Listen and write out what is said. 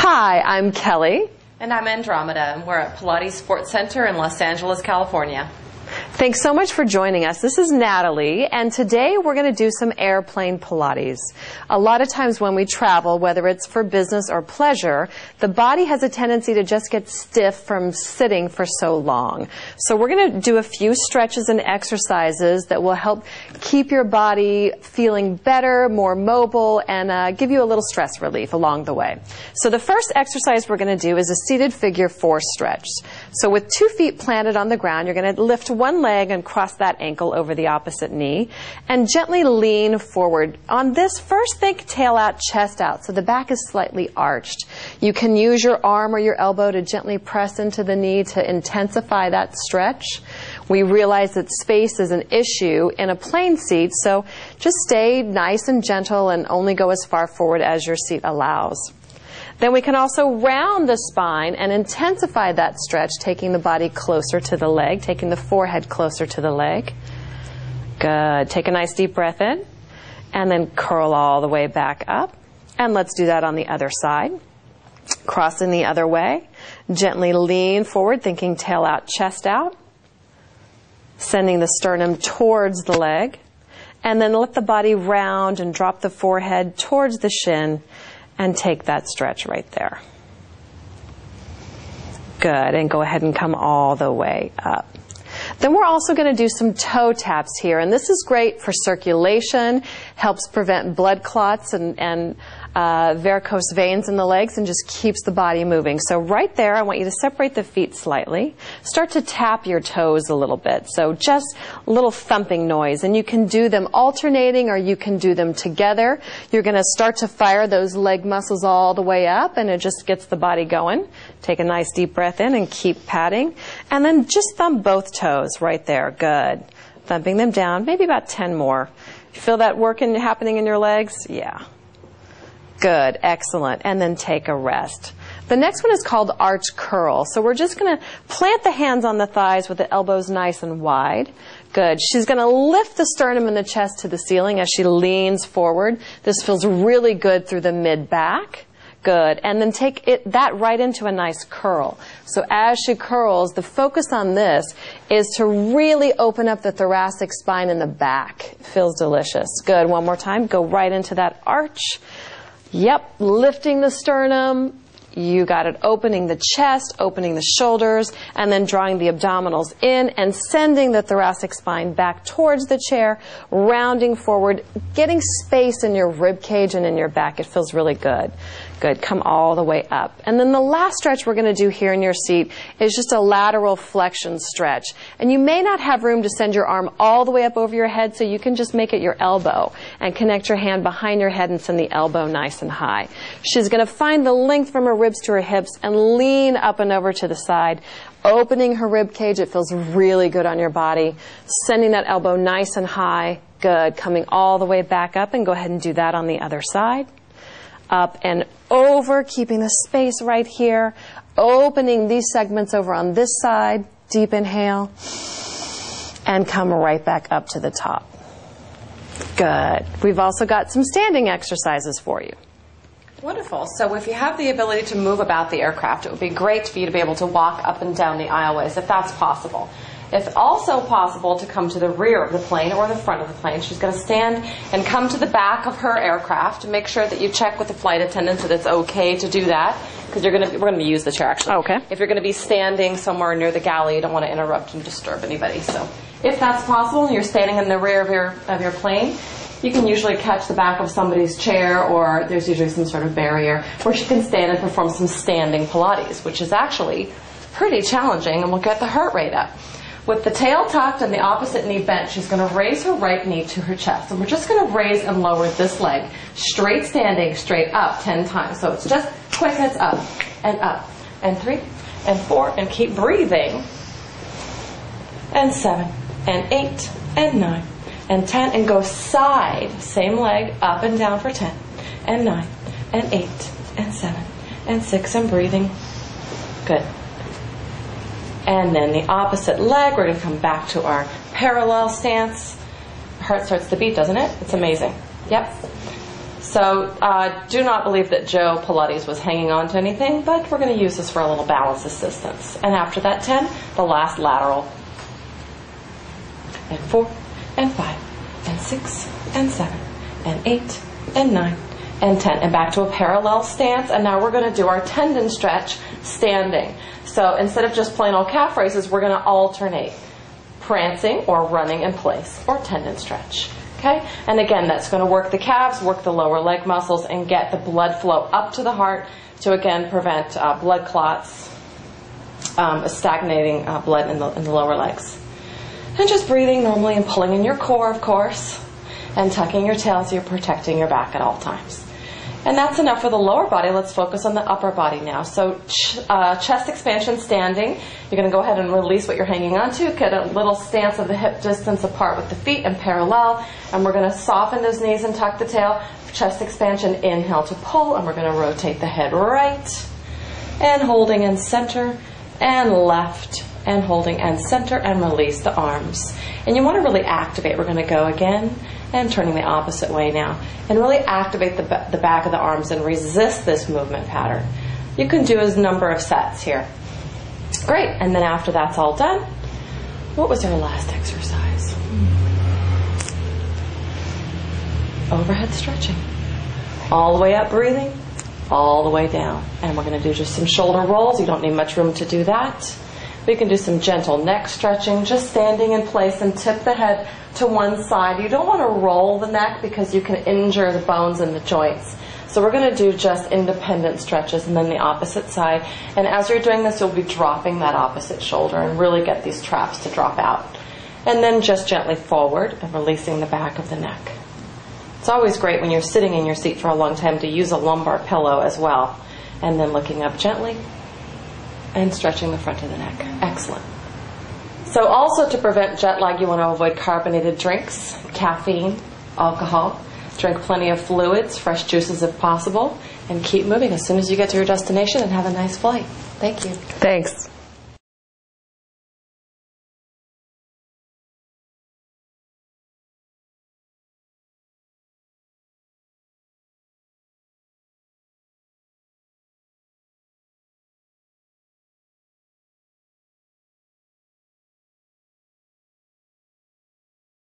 Hi, I'm Kelly. And I'm Andromeda, and we're at Pilates Sports Center in Los Angeles, California. Thanks so much for joining us. This is Natalie, and today we're going to do some airplane Pilates. A lot of times when we travel, whether it's for business or pleasure, the body has a tendency to just get stiff from sitting for so long. So we're going to do a few stretches and exercises that will help keep your body feeling better, more mobile, and give you a little stress relief along the way. So the first exercise we're going to do is a seated figure 4 stretch. So with 2 feet planted on the ground, you're going to lift one leg and cross that ankle over the opposite knee and gently lean forward. On this, first think tail out, chest out, so the back is slightly arched. You can use your arm or your elbow to gently press into the knee to intensify that stretch. We realize that space is an issue in a plane seat, so just stay nice and gentle and only go as far forward as your seat allows. Then we can also round the spine and intensify that stretch, taking the body closer to the leg, taking the forehead closer to the leg. Good. Take a nice deep breath in, and then curl all the way back up. And let's do that on the other side. Crossing the other way. Gently lean forward, thinking tail out, chest out. Sending the sternum towards the leg. And then let the body round and drop the forehead towards the shin. And take that stretch right there. Good. And go ahead and come all the way up. Then we're also going to do some toe taps here. And this is great for circulation, helps prevent blood clots and varicose veins in the legs, and just keeps the body moving. So right there, I want you to separate the feet slightly. Start to tap your toes a little bit. So just a little thumping noise. And you can do them alternating, or you can do them together. You're going to start to fire those leg muscles all the way up, and it just gets the body going. Take a nice deep breath in and keep patting. And then just thump both toes right there. Good. Thumping them down, maybe about 10 more. You feel that working happening in your legs? Yeah. Good, excellent. And then take a rest. The next one is called arch curl. So we're just going to plant the hands on the thighs with the elbows nice and wide. Good. She's going to lift the sternum and the chest to the ceiling as she leans forward. This feels really good through the mid-back. Good. And then take that right into a nice curl. So as she curls, the focus on this is to really open up the thoracic spine in the back. It feels delicious. Good. One more time. Go right into that arch. Yep, lifting the sternum, you got it, opening the chest, opening the shoulders, and then drawing the abdominals in and sending the thoracic spine back towards the chair, rounding forward, getting space in your rib cage and in your back. It feels really good. Good. Come all the way up. And then the last stretch we're going to do here in your seat is just a lateral flexion stretch. And you may not have room to send your arm all the way up over your head, so you can just make it your elbow and connect your hand behind your head and send the elbow nice and high. She's going to find the length from her ribs to her hips and lean up and over to the side, opening her rib cage. It feels really good on your body. Sending that elbow nice and high. Good. Coming all the way back up, and go ahead and do that on the other side. Up and over, keeping the space right here. Opening these segments over on this side. Deep inhale. And come right back up to the top. Good. We've also got some standing exercises for you. Wonderful. So if you have the ability to move about the aircraft, it would be great for you to be able to walk up and down the aisleways, if that's possible. It's also possible to come to the rear of the plane or the front of the plane. She's going to stand and come to the back of her aircraft. Make sure that you check with the flight attendant that it's okay to do that, because we're going to use the chair actually. Okay. If you're going to be standing somewhere near the galley, you don't want to interrupt and disturb anybody. So if that's possible and you're standing in the rear of your plane, you can usually catch the back of somebody's chair, or there's usually some sort of barrier where she can stand and perform some standing Pilates, which is actually pretty challenging and will get the heart rate up. With the tail tucked and the opposite knee bent, she's going to raise her right knee to her chest. And we're just going to raise and lower this leg, straight standing, straight up 10 times. So it's just quick as up, and 3, and 4, and keep breathing. And 7, and 8, and 9, and 10, and go side, same leg, up and down for 10, and 9, and 8, and 7, and 6, and breathing. Good. And then the opposite leg, we're going to come back to our parallel stance. Heart starts to beat, doesn't it? It's amazing. Yep. So do not believe that Joe Pilates was hanging on to anything, but we're going to use this for a little balance assistance. And after that 10, the last lateral. And 4, and 5, and 6, and 7, and 8, and 9, and 10. And back to a parallel stance. And now we're going to do our tendon stretch standing. So instead of just plain old calf raises, we're going to alternate prancing or running in place or tendon stretch. Okay? And again, that's going to work the calves, work the lower leg muscles, and get the blood flow up to the heart to, again, prevent blood clots, stagnating blood in the lower legs. And just breathing normally and pulling in your core, of course, and tucking your tail so you're protecting your back at all times. And that's enough for the lower body. Let's focus on the upper body now. So chest expansion standing. You're going to go ahead and release what you're hanging onto. Get a little stance of the hip distance apart with the feet and parallel. And we're going to soften those knees and tuck the tail. Chest expansion, inhale to pull. And we're going to rotate the head right. And holding and center. And left. And holding and center. And release the arms. And you want to really activate. We're going to go again. And turning the opposite way now. And really activate the back of the arms and resist this movement pattern. You can do a number of sets here. Great. And then after that's all done, what was our last exercise? Overhead stretching. All the way up breathing, all the way down. And we're going to do just some shoulder rolls. You don't need much room to do that. We can do some gentle neck stretching, just standing in place and tip the head to one side. You don't want to roll the neck because you can injure the bones and the joints. So we're going to do just independent stretches and then the opposite side. And as you're doing this, you'll be dropping that opposite shoulder and really get these traps to drop out. And then just gently forward and releasing the back of the neck. It's always great when you're sitting in your seat for a long time to use a lumbar pillow as well. And then looking up gently and stretching the front of the neck. Excellent. So also to prevent jet lag, you want to avoid carbonated drinks, caffeine, alcohol. Drink plenty of fluids, fresh juices if possible, and keep moving as soon as you get to your destination and have a nice flight. Thank you. Thanks.